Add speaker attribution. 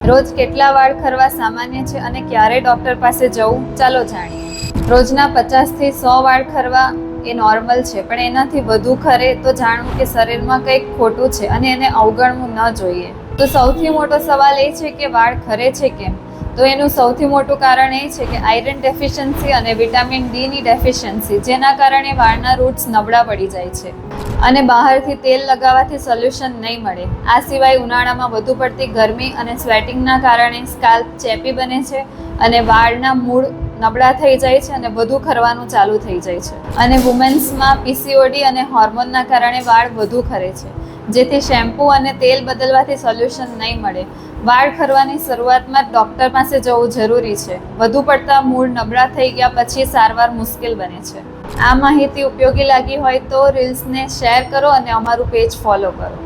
Speaker 1: રોજ કેટલા વાળ ખરવા સામાન્ય છે અને ક્યારે ડોક્ટર પાસે જવું, ચાલો જાણીએ. રોજના 50 થી 100 વાળ ખરવા એ નોર્મલ છે, પણ એનાથી વધુ ખરે તો જાણવું કે શરીરમાં કંઈક ખોટું છે અને એને અવગણવું ન જોઈએ. તો સૌથી મોટો સવાલ એ છે કે વાળ ખરે છે કેમ? તો એનું સૌથી મોટું કારણ એ છે કે આયરન ડેફિશિયન્સી અને વિટામિન ડી ની ડેફિશિયન્સી, જેના કારણે વાળના રૂટ્સ નબળા પડી જાય છે અને બહારથી તેલ લગાવવાથી સોલ્યુશન નહીં મળે. આ સિવાય ઉનાળામાં વધુ પડતી ગરમી અને સ્વેટિંગના કારણે સ્કાલ્પ ચેપી બને છે અને વાળના મૂળ નબળા થઈ જાય છે અને વધુ ખરવાનું ચાલુ થઈ જાય છે. અને વુમેન્સમાં પીસીઓડી અને હોર્મોનના કારણે વાળ વધુ ખરે છે, જેથી શેમ્પૂ અને તેલ બદલવાથી સોલ્યુશન નહીં મળે. વાળ ખરવાની શરૂઆતમાં ડૉક્ટર પાસે જવું જરૂરી છે. વધુ પડતા મૂળ નબળા થઈ ગયા પછી સારવાર મુશ્કેલ બને છે. આ માહિતી ઉપયોગી લાગી હોય તો રીલ્સને શેર કરો અને અમારું પેજ ફોલો કરો.